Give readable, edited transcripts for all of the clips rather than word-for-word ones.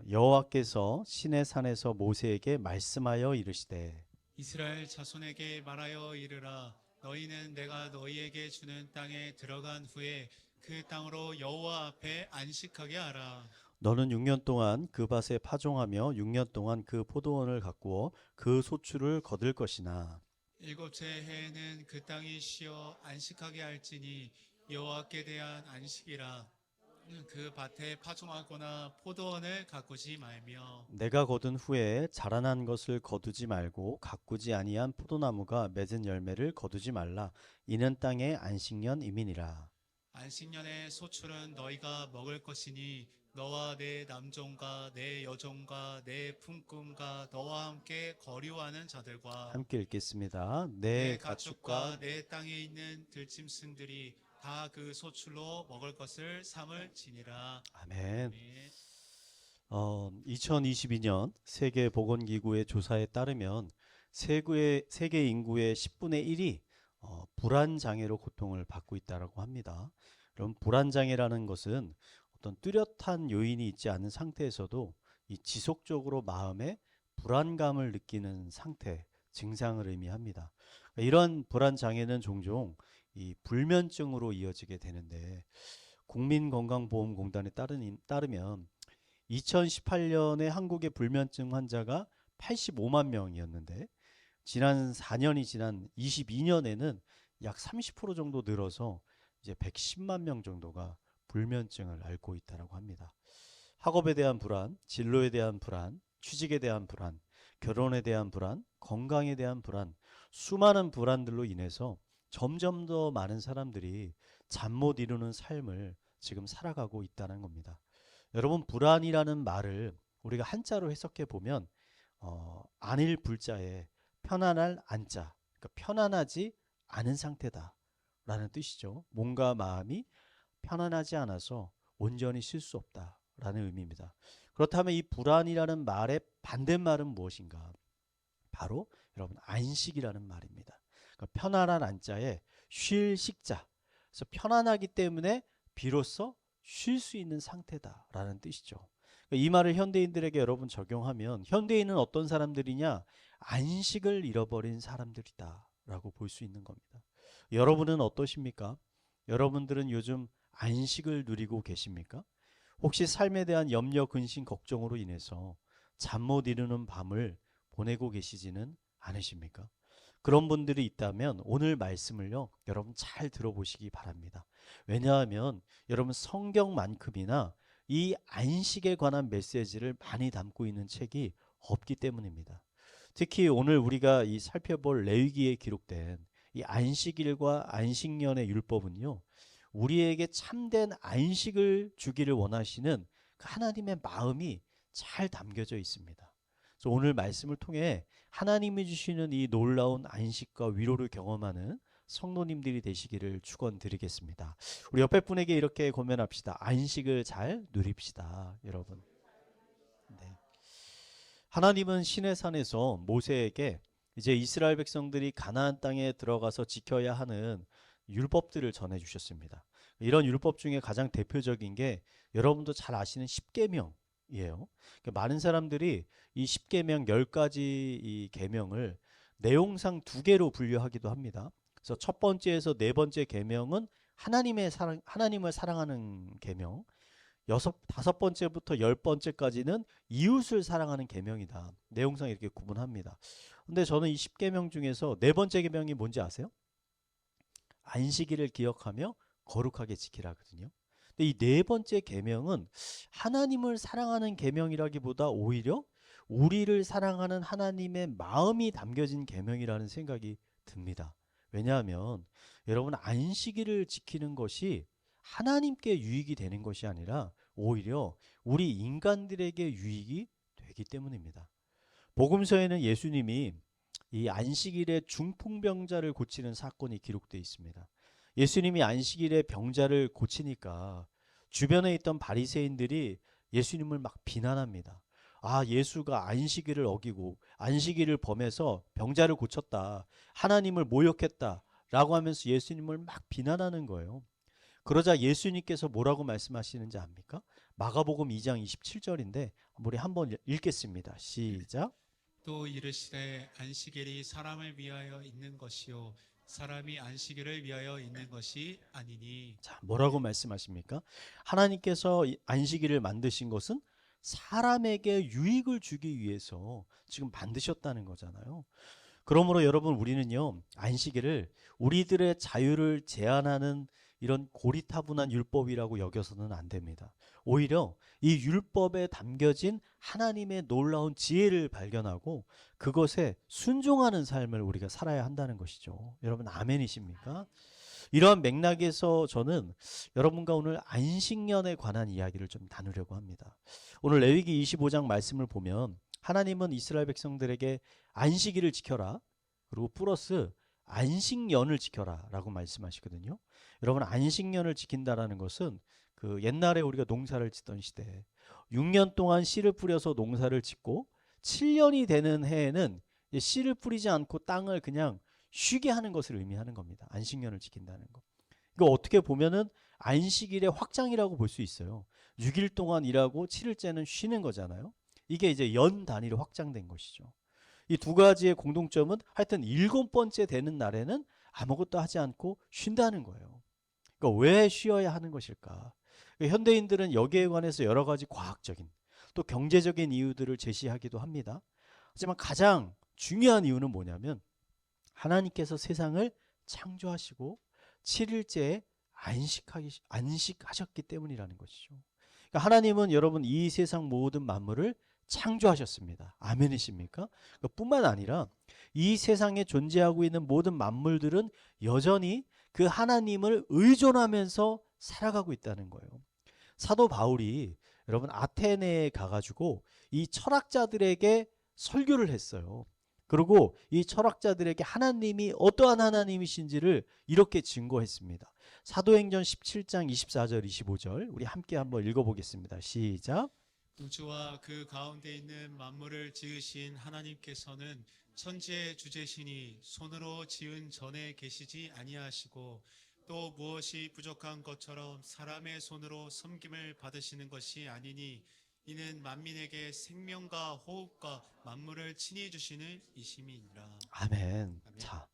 여호와께서 시내 산에서 모세에게 말씀하여 이르시되 이스라엘 자손에게 말하여 이르라. 너희는 내가 너희에게 주는 땅에 들어간 후에 그 땅으로 여호와 앞에 안식하게 하라. 너는 6년 동안 그 밭에 파종하며 6년 동안 그 포도원을 가꾸어 그 소출을 거둘 것이나 일곱째 해에는 그 땅이 쉬어 안식하게 할지니 여호와께 대한 안식이라. 그 밭에 파종하거나 포도원을 가꾸지 말며 내가 거둔 후에 자라난 것을 거두지 말고 가꾸지 아니한 포도나무가 맺은 열매를 거두지 말라. 이는 땅의 안식년 이민이라. 안식년의 소출은 너희가 먹을 것이니 너와 내 남종과 내 여종과 내 품꾼과 너와 함께 거류하는 자들과 함께 읽겠습니다. 내 내 가축과 가축과 내 땅에 있는 들짐승들이 다 그 소출로 먹을 것을 삼을지니라. 아멘. 아멘. 2022년 세계보건기구의 조사에 따르면 세계 인구의 10분의 1이 불안장애로 고통을 받고 있다고 합니다. 그럼 불안장애라는 것은 어떤 뚜렷한 요인이 있지 않은 상태에서도 이 지속적으로 마음에 불안감을 느끼는 상태, 증상을 의미합니다. 이런 불안장애는 종종 이 불면증으로 이어지게 되는데 국민건강보험공단에 따르면 2018년에 한국의 불면증 환자가 85만 명이었는데 지난 4년이 지난 22년에는 약 30% 정도 늘어서 이제 110만 명 정도가 불면증을 앓고 있다고 합니다. 학업에 대한 불안, 진로에 대한 불안, 취직에 대한 불안, 결혼에 대한 불안, 건강에 대한 불안, 수많은 불안들로 인해서 점점 더 많은 사람들이 잠 못 이루는 삶을 지금 살아가고 있다는 겁니다. 여러분, 불안이라는 말을 우리가 한자로 해석해 보면 안일 불자에 편안할 안자, 그러니까 편안하지 않은 상태다라는 뜻이죠. 몸과 마음이 편안하지 않아서 온전히 쉴 수 없다라는 의미입니다. 그렇다면 이 불안이라는 말의 반대말은 무엇인가? 바로 여러분 안식이라는 말입니다. 그러니까 편안한 안자에 쉴 식자. 그래서 편안하기 때문에 비로소 쉴 수 있는 상태다라는 뜻이죠. 그러니까 이 말을 현대인들에게 여러분 적용하면 현대인은 어떤 사람들이냐? 안식을 잃어버린 사람들이다라고 볼 수 있는 겁니다. 여러분은 어떠십니까? 여러분들은 요즘 안식을 누리고 계십니까? 혹시 삶에 대한 염려, 근심, 걱정으로 인해서 잠 못 이루는 밤을 보내고 계시지는 않으십니까? 그런 분들이 있다면 오늘 말씀을요, 여러분 잘 들어보시기 바랍니다. 왜냐하면 여러분 성경만큼이나 이 안식에 관한 메시지를 많이 담고 있는 책이 없기 때문입니다. 특히 오늘 우리가 이 살펴볼 레위기에 기록된 이 안식일과 안식년의 율법은요, 우리에게 참된 안식을 주기를 원하시는 그 하나님의 마음이 잘 담겨져 있습니다. 그래서 오늘 말씀을 통해 하나님이 주시는 이 놀라운 안식과 위로를 경험하는 성도님들이 되시기를 축원드리겠습니다. 우리 옆에 분에게 이렇게 고면합시다. 안식을 잘 누립시다, 여러분. 네. 하나님은 시내산에서 모세에게 이제 이스라엘 백성들이 가나안 땅에 들어가서 지켜야 하는 율법들을 전해 주셨습니다. 이런 율법 중에 가장 대표적인 게 여러분도 잘 아시는 십계명이에요. 그러니까 많은 사람들이 이 십계명 10가지 이 계명을 내용상 두 개로 분류하기도 합니다. 그래서 첫 번째에서 네 번째 계명은 하나님을 사랑하는 계명, 다섯 번째부터 열 번째까지는 이웃을 사랑하는 계명이다. 내용상 이렇게 구분합니다. 근데 저는 이 10계명 중에서 네 번째 계명이 뭔지 아세요? 안식일을 기억하며 거룩하게 지키라거든요. 근데 이 네 번째 계명은 하나님을 사랑하는 계명이라기보다 오히려 우리를 사랑하는 하나님의 마음이 담겨진 계명이라는 생각이 듭니다. 왜냐하면 여러분 안식일을 지키는 것이 하나님께 유익이 되는 것이 아니라 오히려 우리 인간들에게 유익이 되기 때문입니다. 복음서에는 예수님이 이 안식일에 중풍병자를 고치는 사건이 기록되어 있습니다. 예수님이 안식일에 병자를 고치니까 주변에 있던 바리새인들이 예수님을 막 비난합니다. 아, 예수가 안식일을 어기고 안식일을 범해서 병자를 고쳤다. 하나님을 모욕했다. 라고 하면서 예수님을 막 비난하는 거예요. 그러자 예수님께서 뭐라고 말씀하시는지 압니까? 마가복음 2장 27절인데 우리 한번 읽겠습니다. 시작. 또 이르시되 안식일이 사람을 위하여 있는 것이요 사람이 안식일을 위하여 있는 것이 아니니. 자, 뭐라고 말씀하십니까? 하나님께서 이 안식일을 만드신 것은 사람에게 유익을 주기 위해서 지금 만드셨다는 거잖아요. 그러므로 여러분, 우리는요, 안식일을 우리들의 자유를 제한하는 이런 고리타분한 율법이라고 여겨서는 안 됩니다. 오히려 이 율법에 담겨진 하나님의 놀라운 지혜를 발견하고 그것에 순종하는 삶을 우리가 살아야 한다는 것이죠. 여러분, 아멘이십니까? 이러한 맥락에서 저는 여러분과 오늘 안식년에 관한 이야기를 좀 나누려고 합니다. 오늘 레위기 25장 말씀을 보면 하나님은 이스라엘 백성들에게 안식일을 지켜라, 그리고 플러스 안식년을 지켜라 라고 말씀하시거든요. 여러분, 안식년을 지킨다라는 것은 그 옛날에 우리가 농사를 짓던 시대에 6년 동안 씨를 뿌려서 농사를 짓고 7년이 되는 해에는 씨를 뿌리지 않고 땅을 그냥 쉬게 하는 것을 의미하는 겁니다. 안식년을 지킨다는 거. 이거 어떻게 보면은 안식일의 확장이라고 볼 수 있어요. 6일 동안 일하고 7일째는 쉬는 거잖아요. 이게 이제 연 단위로 확장된 것이죠. 이 두 가지의 공통점은 하여튼 7번째 되는 날에는 아무것도 하지 않고 쉰다는 거예요. 그러니까 왜 쉬어야 하는 것일까? 현대인들은 여기에 관해서 여러 가지 과학적인 또 경제적인 이유들을 제시하기도 합니다. 하지만 가장 중요한 이유는 뭐냐면 하나님께서 세상을 창조하시고 7일째에 안식하셨기 때문이라는 것이죠. 그러니까 하나님은 여러분 이 세상 모든 만물을 창조하셨습니다. 아멘이십니까? 뿐만 아니라 이 세상에 존재하고 있는 모든 만물들은 여전히 그 하나님을 의존하면서 살아가고 있다는 거예요. 사도 바울이 여러분 아테네에 가가지고 이 철학자들에게 설교를 했어요. 그리고 이 철학자들에게 하나님이 어떠한 하나님이신지를 이렇게 증거했습니다. 사도행전 17장 24절 25절 우리 함께 한번 읽어보겠습니다. 시작. 우주와 그 가운데 있는 만물을 지으신 하나님께서는 천지의 주제시니 손으로 지은 전에 계시지 아니하시고 또 무엇이 부족한 것처럼 사람의 손으로 섬김을 받으시는 것이 아니니 이는 만민에게 생명과 호흡과 만물을 친히 주시는 이심이니라. 아멘. 아멘. 자,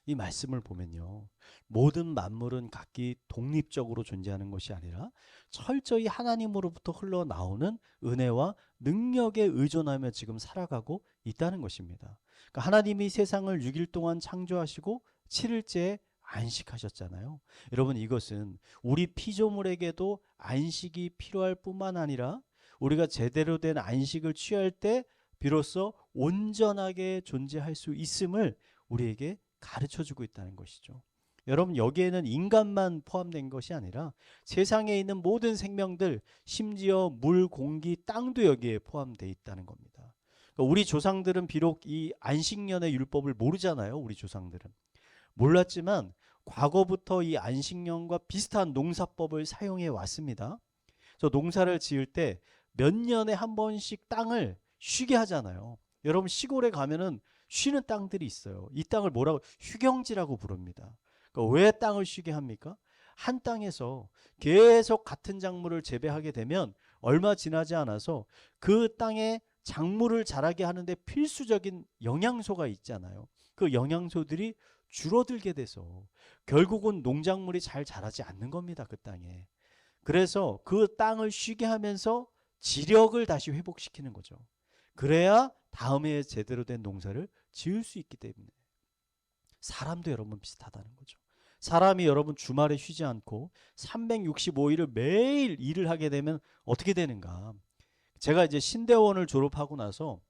이 말씀을 보면요, 모든 만물은 각기 독립적으로 존재하는 것이 아니라 철저히 하나님으로부터 흘러나오는 은혜와 능력에 의존하며 지금 살아가고 있다는 것입니다. 그러니까 하나님이 세상을 6일 동안 창조하시고 7일째에 안식하셨잖아요. 여러분, 이것은 우리 피조물에게도 안식이 필요할 뿐만 아니라 우리가 제대로 된 안식을 취할 때 비로소 온전하게 존재할 수 있음을 우리에게 가르쳐주고 있다는 것이죠. 여러분, 여기에는 인간만 포함된 것이 아니라 세상에 있는 모든 생명들, 심지어 물, 공기, 땅도 여기에 포함되어 있다는 겁니다. 그러니까 우리 조상들은 비록 이 안식년의 율법을 모르잖아요. 우리 조상들은 몰랐지만 과거부터 이 안식년과 비슷한 농사법을 사용해 왔습니다. 그래서 농사를 지을 때 몇 년에 한 번씩 땅을 쉬게 하잖아요. 여러분, 시골에 가면은 쉬는 땅들이 있어요. 이 땅을 뭐라고? 휴경지라고 부릅니다. 그러니까 왜 땅을 쉬게 합니까? 한 땅에서 계속 같은 작물을 재배하게 되면 얼마 지나지 않아서 그 땅에 작물을 자라게 하는데 필수적인 영양소가 있잖아요. 그 영양소들이 줄어들게 돼서 결국은 농작물이 잘 자라지 않는 겁니다. 그 땅에. 그래서 그 땅을 쉬게 하면서 지력을 다시 회복시키는 거죠. 그래야 다음 해에 제대로 된 농사를 지을 수 있기 때문에. 사람도 여러분 비슷하다는 거죠. 사람이 여러분 주말에 쉬지 않고 365일을 매일 일을 하게 되면 어떻게 되는가? 제가 이제 신대원을 졸업하고 나서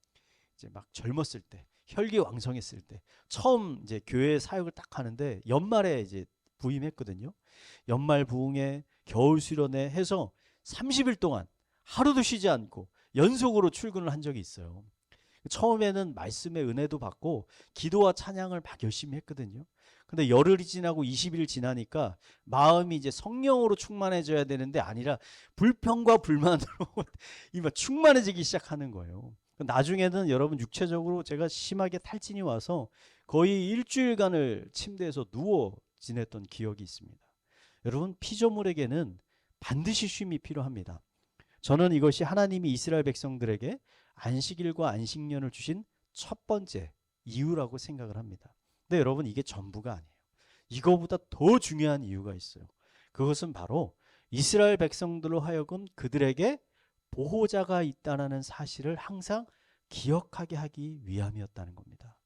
이제 막 젊었을 때, 혈기왕성했을 때 처음 이제 교회 사역을 딱 하는데 연말에 이제 부임했거든요. 연말 부흥회, 겨울 수련회 해서 30일 동안 하루도 쉬지 않고 연속으로 출근을 한 적이 있어요. 처음에는 말씀의 은혜도 받고 기도와 찬양을 막 열심히 했거든요. 근데 열흘이 지나고 20일 지나니까 마음이 이제 성령으로 충만해져야 되는데 아니라 불평과 불만으로 막 충만해지기 시작하는 거예요. 나중에는 여러분 육체적으로 제가 심하게 탈진이 와서 거의 일주일간을 침대에서 누워 지냈던 기억이 있습니다. 여러분, 피조물에게는 반드시 쉼이 필요합니다. 저는 이것이 하나님이 이스라엘 백성들에게 안식일과 안식년을 주신 첫 번째 이유라고 생각을 합니다. 근데 여러분, 이게 전부가 아니에요. 이거보다 더 중요한 이유가 있어요. 그것은 바로 이스라엘 백성들로 하여금 그들에게 보호자가 있다는 사실을 항상 기억하게 하기 위함이었다는 겁니다.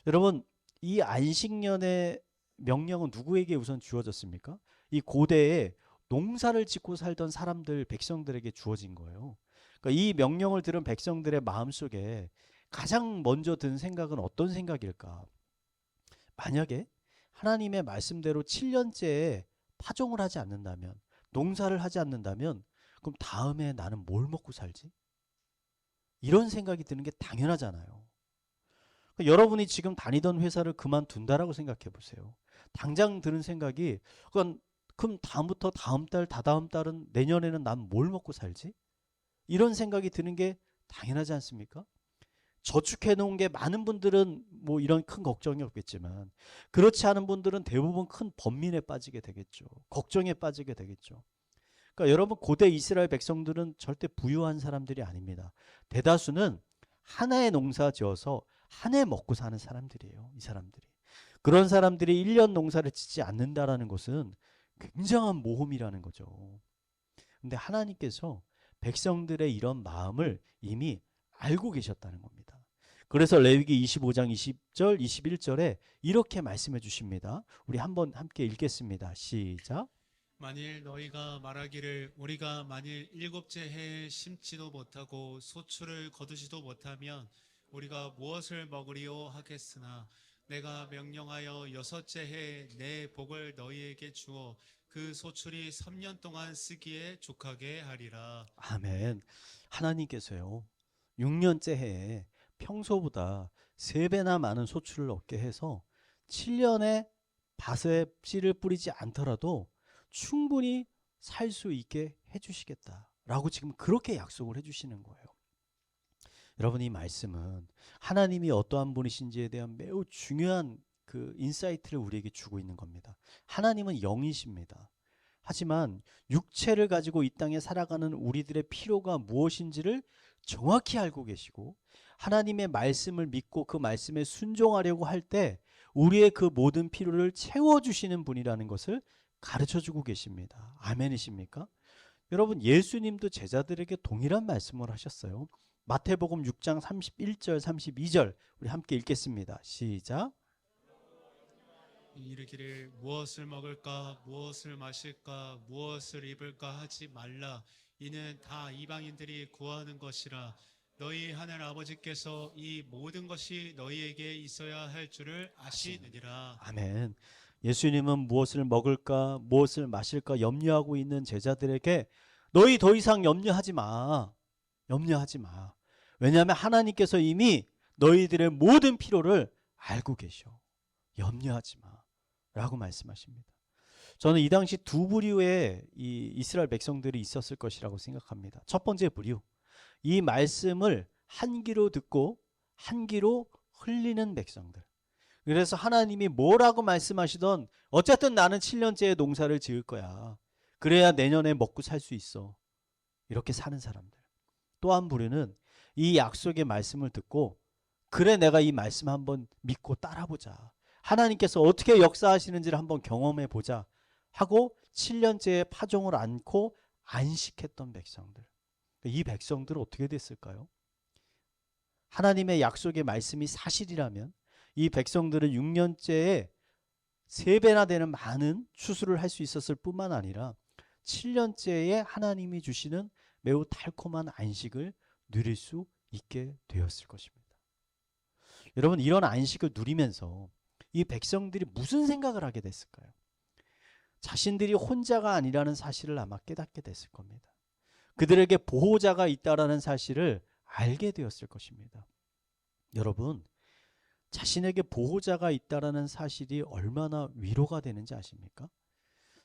여러분, 이 안식년의 명령은 누구에게 우선 주어졌습니까? 이 고대에 농사를 짓고 살던 사람들, 백성들에게 주어진 거예요. 그러니까 이 명령을 들은 백성들의 마음속에 가장 먼저 든 생각은 어떤 생각일까? 만약에 하나님의 말씀대로 7년째에 파종을 하지 않는다면, 농사를 하지 않는다면, 그럼 다음에 나는 뭘 먹고 살지? 이런 생각이 드는 게 당연하잖아요. 그러니까 여러분이 지금 다니던 회사를 그만둔다라고 생각해 보세요. 당장 드는 생각이, 그럼 다음부터 다음 달, 다다음 달은, 내년에는 난 뭘 먹고 살지? 이런 생각이 드는 게 당연하지 않습니까? 저축해 놓은 게 많은 분들은 뭐 이런 큰 걱정이 없겠지만, 그렇지 않은 분들은 대부분 큰 번민에 빠지게 되겠죠. 걱정에 빠지게 되겠죠. 그러니까 여러분, 고대 이스라엘 백성들은 절대 부유한 사람들이 아닙니다. 대다수는 하나의 농사 지어서 한 해 먹고 사는 사람들이에요. 이 사람들이. 그런 사람들이 1년 농사를 짓지 않는다라는 것은 굉장한 모험이라는 거죠. 근데 하나님께서 백성들의 이런 마음을 이미 알고 계셨다는 겁니다. 그래서 레위기 25장 20절, 21절에 이렇게 말씀해 주십니다. 우리 한번 함께 읽겠습니다. 시작. 만일 너희가 말하기를 우리가 만일 일곱째 해에 심지도 못하고 소출을 거두지도 못하면 우리가 무엇을 먹으리요 하겠으나 내가 명령하여 여섯째 해에 내 복을 너희에게 주어 그 소출이 3년 동안 쓰기에 족하게 하리라. 아멘. 하나님께서요, 6년째 해에 평소보다 3배나 많은 소출을 얻게 해서 7년에 밭에 씨를 뿌리지 않더라도 충분히 살 수 있게 해주시겠다라고 지금 그렇게 약속을 해주시는 거예요. 여러분, 이 말씀은 하나님이 어떠한 분이신지에 대한 매우 중요한 그 인사이트를 우리에게 주고 있는 겁니다. 하나님은 영이십니다. 하지만 육체를 가지고 이 땅에 살아가는 우리들의 필요가 무엇인지를 정확히 알고 계시고, 하나님의 말씀을 믿고 그 말씀에 순종하려고 할 때 우리의 그 모든 필요를 채워주시는 분이라는 것을 가르쳐주고 계십니다. 아멘이십니까? 여러분, 예수님도 제자들에게 동일한 말씀을 하셨어요. 마태복음 6장 31절 32절 우리 함께 읽겠습니다. 시작. 이르기를 무엇을 먹을까 무엇을 마실까 무엇을 입을까 하지 말라. 이는 다 이방인들이 구하는 것이라. 너희 하늘 아버지께서 이 모든 것이 너희에게 있어야 할 줄을 아시느니라. 아멘. 예수님은 무엇을 먹을까 무엇을 마실까 염려하고 있는 제자들에게 너희 더 이상 염려하지 마. 염려하지 마. 왜냐하면 하나님께서 이미 너희들의 모든 필요를 알고 계셔. 염려하지 마. 라고 말씀하십니다. 저는 이 당시 두 부류의 이 이스라엘 백성들이 있었을 것이라고 생각합니다. 첫 번째 부류, 이 말씀을 한 귀로 듣고 한 귀로 흘리는 백성들. 그래서 하나님이 뭐라고 말씀하시던 어쨌든 나는 7년째의 농사를 지을 거야. 그래야 내년에 먹고 살 수 있어. 이렇게 사는 사람들. 또 한 부류는 이 약속의 말씀을 듣고 그래, 내가 이 말씀 한번 믿고 따라보자. 하나님께서 어떻게 역사하시는지를 한번 경험해 보자 하고 7년째의 파종을 안고 안식했던 백성들. 이 백성들은 어떻게 됐을까요? 하나님의 약속의 말씀이 사실이라면 이 백성들은 6년째에 3배나 되는 많은 추수를 할 수 있었을 뿐만 아니라 7년째에 하나님이 주시는 매우 달콤한 안식을 누릴 수 있게 되었을 것입니다. 여러분, 이런 안식을 누리면서 이 백성들이 무슨 생각을 하게 됐을까요? 자신들이 혼자가 아니라는 사실을 아마 깨닫게 됐을 겁니다. 그들에게 보호자가 있다라는 사실을 알게 되었을 것입니다. 여러분, 자신에게 보호자가 있다라는 사실이 얼마나 위로가 되는지 아십니까?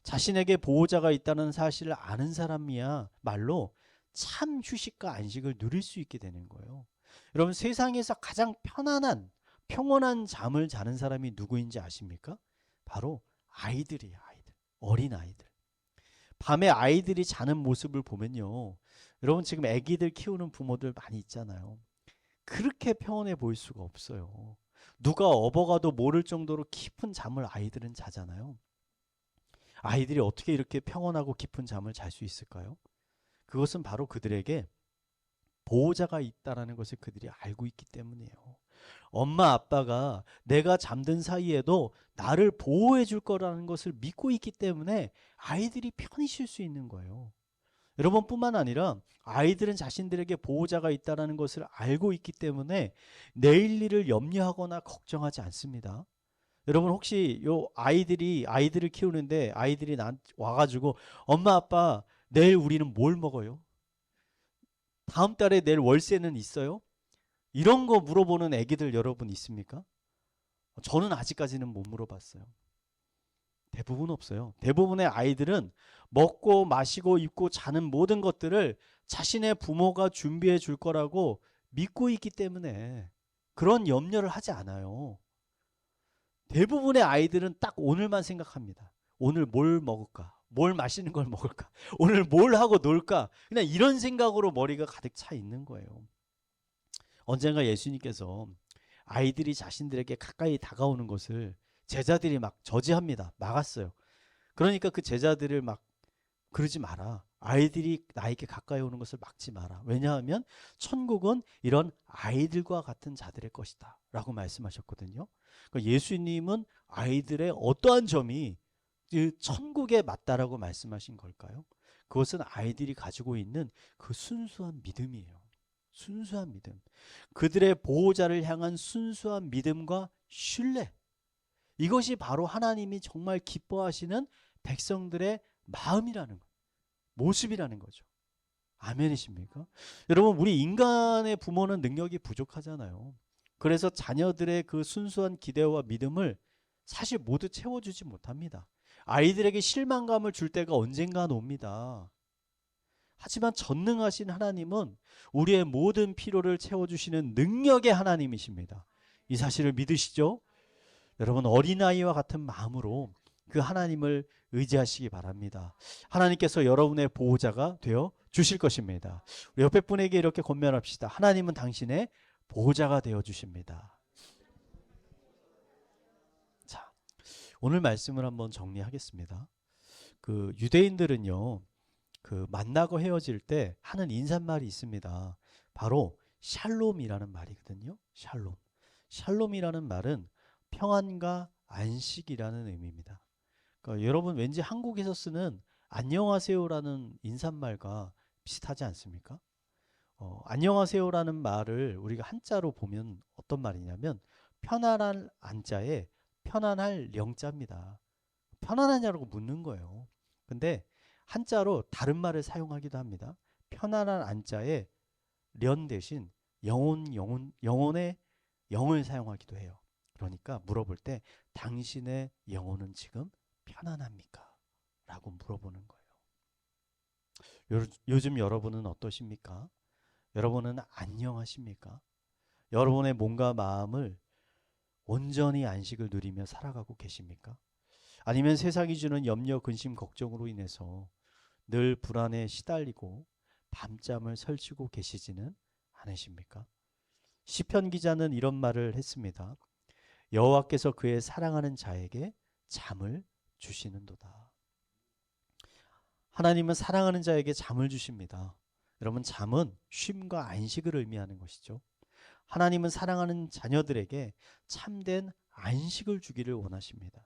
자신에게 보호자가 있다는 사실을 아는 사람이야 말로 참 휴식과 안식을 누릴 수 있게 되는 거예요. 여러분, 세상에서 가장 편안한 평온한 잠을 자는 사람이 누구인지 아십니까? 바로 아이들이에요. 아이들. 어린 아이들. 밤에 아이들이 자는 모습을 보면요. 여러분 지금 아기들 키우는 부모들 많이 있잖아요. 그렇게 평온해 보일 수가 없어요. 누가 업어가도 모를 정도로 깊은 잠을 아이들은 자잖아요. 아이들이 어떻게 이렇게 평온하고 깊은 잠을 잘 수 있을까요? 그것은 바로 그들에게 보호자가 있다라는 것을 그들이 알고 있기 때문이에요. 엄마 아빠가 내가 잠든 사이에도 나를 보호해 줄 거라는 것을 믿고 있기 때문에 아이들이 편히 쉴 수 있는 거예요. 여러분뿐만 아니라 아이들은 자신들에게 보호자가 있다는 것을 알고 있기 때문에 내일 일을 염려하거나 걱정하지 않습니다. 여러분 혹시 요 아이들을 키우는데 아이들이 와가지고 엄마 아빠 내일 우리는 뭘 먹어요? 다음 달에 내일 월세는 있어요? 이런 거 물어보는 애기들 여러분 있습니까? 저는 아직까지는 못 물어봤어요. 대부분 없어요. 대부분의 아이들은 먹고 마시고 입고 자는 모든 것들을 자신의 부모가 준비해 줄 거라고 믿고 있기 때문에 그런 염려를 하지 않아요. 대부분의 아이들은 딱 오늘만 생각합니다. 오늘 뭘 먹을까? 뭘 맛있는 걸 먹을까? 오늘 뭘 하고 놀까? 그냥 이런 생각으로 머리가 가득 차 있는 거예요. 언젠가 예수님께서 아이들이 자신들에게 가까이 다가오는 것을 제자들이 막 저지합니다. 막았어요. 그러니까 그 제자들을 막 그러지 마라. 아이들이 나에게 가까이 오는 것을 막지 마라. 왜냐하면 천국은 이런 아이들과 같은 자들의 것이다. 라고 말씀하셨거든요. 그러니까 예수님은 아이들의 어떠한 점이 천국에 맞다라고 말씀하신 걸까요? 그것은 아이들이 가지고 있는 그 순수한 믿음이에요. 순수한 믿음. 그들의 보호자를 향한 순수한 믿음과 신뢰. 이것이 바로 하나님이 정말 기뻐하시는 백성들의 마음이라는 것, 모습이라는 거죠. 아멘이십니까? 여러분, 우리 인간의 부모는 능력이 부족하잖아요. 그래서 자녀들의 그 순수한 기대와 믿음을 사실 모두 채워주지 못합니다. 아이들에게 실망감을 줄 때가 언젠간 옵니다. 하지만 전능하신 하나님은 우리의 모든 필요를 채워주시는 능력의 하나님이십니다. 이 사실을 믿으시죠? 여러분 어린아이와 같은 마음으로 그 하나님을 의지하시기 바랍니다. 하나님께서 여러분의 보호자가 되어 주실 것입니다. 우리 옆에 분에게 이렇게 권면합시다. 하나님은 당신의 보호자가 되어 주십니다. 자, 오늘 말씀을 한번 정리하겠습니다. 그 유대인들은요, 그 만나고 헤어질 때 하는 인사말이 있습니다. 바로 샬롬이라는 말이거든요. 샬롬. 샬롬이라는 말은 평안과 안식이라는 의미입니다. 그러니까 여러분 왠지 한국에서 쓰는 안녕하세요라는 인사말과 비슷하지 않습니까? 안녕하세요라는 말을 우리가 한자로 보면 어떤 말이냐면 편안할 안자에 편안할 영자입니다. 편안하냐고 묻는 거예요. 근데 한자로 다른 말을 사용하기도 합니다. 편안한 안자에 련 대신 영혼의 영을 사용하기도 해요. 그러니까 물어볼 때 당신의 영혼은 지금 편안합니까? 라고 물어보는 거예요. 요즘 여러분은 어떠십니까? 여러분은 안녕하십니까? 여러분의 몸과 마음을 온전히 안식을 누리며 살아가고 계십니까? 아니면 세상이 주는 염려, 근심, 걱정으로 인해서 늘 불안에 시달리고 밤잠을 설치고 계시지는 않으십니까? 시편 기자는 이런 말을 했습니다. 여호와께서 그의 사랑하는 자에게 잠을 주시는도다. 하나님은 사랑하는 자에게 잠을 주십니다. 여러분 잠은 쉼과 안식을 의미하는 것이죠. 하나님은 사랑하는 자녀들에게 참된 안식을 주기를 원하십니다.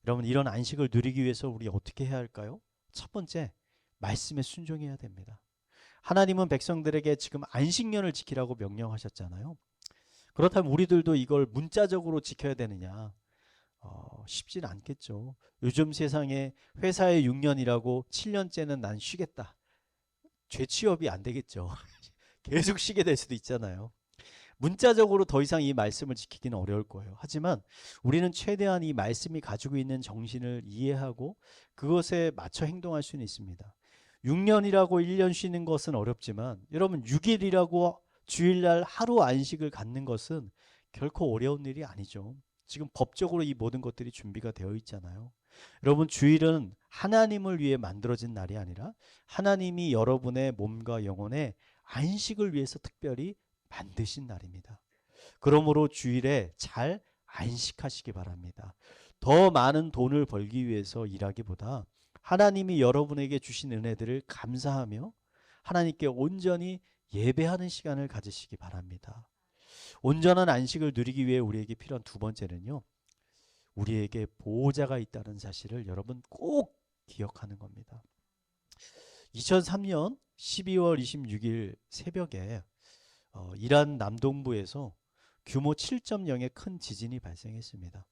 여러분 이런 안식을 누리기 위해서 우리 어떻게 해야 할까요? 첫 번째, 말씀에 순종해야 됩니다. 하나님은 백성들에게 지금 안식년을 지키라고 명령하셨잖아요. 그렇다면 우리들도 이걸 문자적으로 지켜야 되느냐? 쉽지는 않겠죠. 요즘 세상에 회사에 6년이라고 7년째는 난 쉬겠다. 죄취업이 안 되겠죠. 계속 쉬게 될 수도 있잖아요. 문자적으로 더 이상 이 말씀을 지키기는 어려울 거예요. 하지만 우리는 최대한 이 말씀이 가지고 있는 정신을 이해하고 그것에 맞춰 행동할 수는 있습니다. 6년이라고 1년 쉬는 것은 어렵지만 여러분 6일이라고 주일날 하루 안식을 갖는 것은 결코 어려운 일이 아니죠. 지금 법적으로 이 모든 것들이 준비가 되어 있잖아요. 여러분 주일은 하나님을 위해 만들어진 날이 아니라 하나님이 여러분의 몸과 영혼의 안식을 위해서 특별히 만드신 날입니다. 그러므로 주일에 잘 안식하시기 바랍니다. 더 많은 돈을 벌기 위해서 일하기보다 하나님이 여러분에게 주신 은혜들을 감사하며 하나님께 온전히 예배하는 시간을 가지시기 바랍니다. 온전한 안식을 누리기 위해 우리에게 필요한 두 번째는요, 우리에게 보호자가 있다는 사실을 여러분 꼭 기억하는 겁니다. 2003년 12월 26일 새벽에 이란 남동부에서 규모 7.0의 큰 지진이 발생했습니다.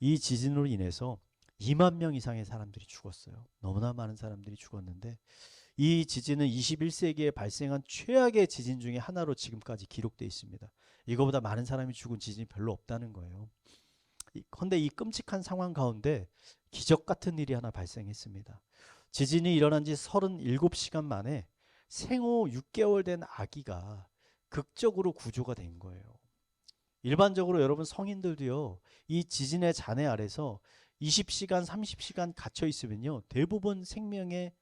이 지진으로 인해서 2만 명 이상의 사람들이 죽었어요. 너무나 많은 사람들이 죽었는데 이 지진은 21세기에 발생한 최악의 지진 중에 하나로 지금까지 기록되어 있습니다. 이거보다 많은 사람이 죽은 지진이 별로 없다는 거예요. 그런데 이 끔찍한 상황 가운데 기적 같은 일이 하나 발생했습니다. 지진이 일어난 지 37시간 만에 생후 6개월 된 아기가 극적으로 구조가 된 거예요. 일반적으로 여러분 성인들도요, 이 지진의 잔해 아래서 20시간, 30시간 갇혀 있으면요, 대부분 생명의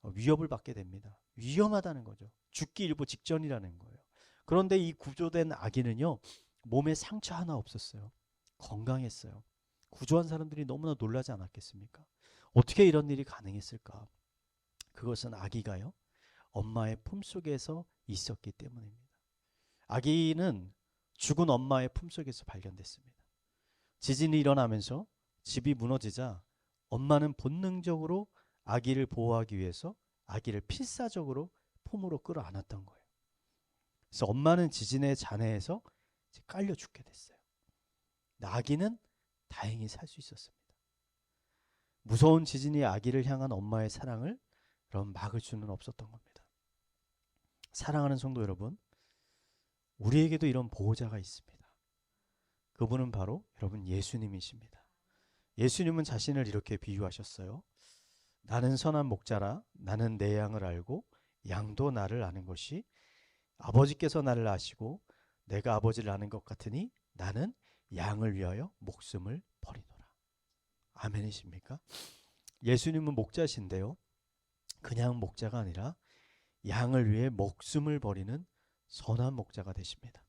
위협을 받게 됩니다. 위험하다는 거죠. 죽기 일보 직전이라는 거예요. 그런데 이 구조된 아기는요, 몸에 상처 하나 없었어요. 건강했어요. 구조한 사람들이 너무나 놀라지 않았겠습니까? 어떻게 이런 일이 가능했을까? 그것은 아기가요, 엄마의 품속에서 있었기 때문입니다. 아기는 죽은 엄마의 품속에서 발견됐습니다. 지진이 일어나면서 집이 무너지자 엄마는 본능적으로 아기를 보호하기 위해서 아기를 필사적으로 품으로 끌어안았던 거예요. 그래서 엄마는 지진의 잔해에서 깔려 죽게 됐어요. 아기는 다행히 살 수 있었습니다. 무서운 지진이 아기를 향한 엄마의 사랑을 여러분 막을 수는 없었던 겁니다. 사랑하는 성도 여러분, 우리에게도 이런 보호자가 있습니다. 그분은 바로 여러분 예수님이십니다. 예수님은 자신을 이렇게 비유하셨어요. 나는 선한 목자라. 나는 내 양을 알고 양도 나를 아는 것이 아버지께서 나를 아시고 내가 아버지를 아는 것 같으니 나는 양을 위하여 목숨을 버리노라. 아멘이십니까? 예수님은 목자신데요, 그냥 목자가 아니라 양을 위해 목숨을 버리는 선한 목자가 되십니다.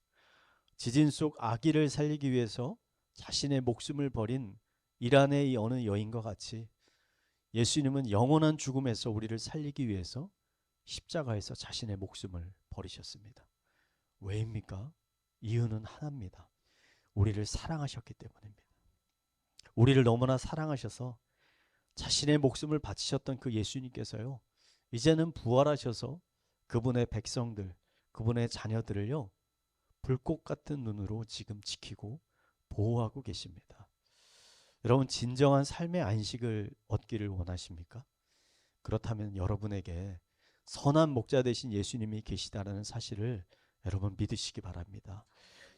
지진 속 아기를 살리기 위해서 자신의 목숨을 버린 이란의 이 어느 여인과 같이 예수님은 영원한 죽음에서 우리를 살리기 위해서 십자가에서 자신의 목숨을 버리셨습니다. 왜입니까? 이유는 하나입니다. 우리를 사랑하셨기 때문입니다. 우리를 너무나 사랑하셔서 자신의 목숨을 바치셨던 그 예수님께서요, 이제는 부활하셔서 그분의 백성들, 그분의 자녀들을요, 불꽃 같은 눈으로 지금 지키고 보호하고 계십니다. 여러분, 진정한 삶의 안식을 얻기를 원하십니까? 그렇다면 여러분에게 선한 목자 되신 예수님이 계시다는 사실을 여러분 믿으시기 바랍니다.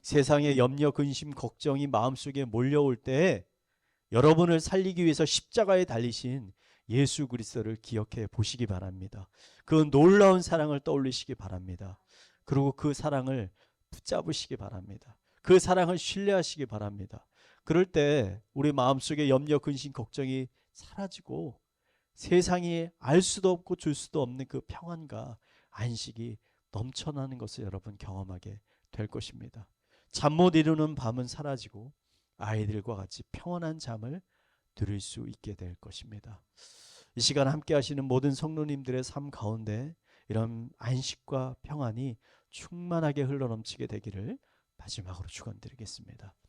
세상의 염려, 근심, 걱정이 마음속에 몰려올 때 여러분을 살리기 위해서 십자가에 달리신 예수 그리스도를 기억해 보시기 바랍니다. 그 놀라운 사랑을 떠올리시기 바랍니다. 그리고 그 사랑을 붙잡으시기 바랍니다. 그 사랑을 신뢰하시기 바랍니다. 그럴 때 우리 마음속에 염려, 근심, 걱정이 사라지고 세상이 알 수도 없고 줄 수도 없는 그 평안과 안식이 넘쳐나는 것을 여러분 경험하게 될 것입니다. 잠 못 이루는 밤은 사라지고 아이들과 같이 평안한 잠을 들을 수 있게 될 것입니다. 이 시간 함께 하시는 모든 성도님들의 삶 가운데 이런 안식과 평안이 충만하게 흘러넘치게 되기를 마지막으로 축원드리겠습니다.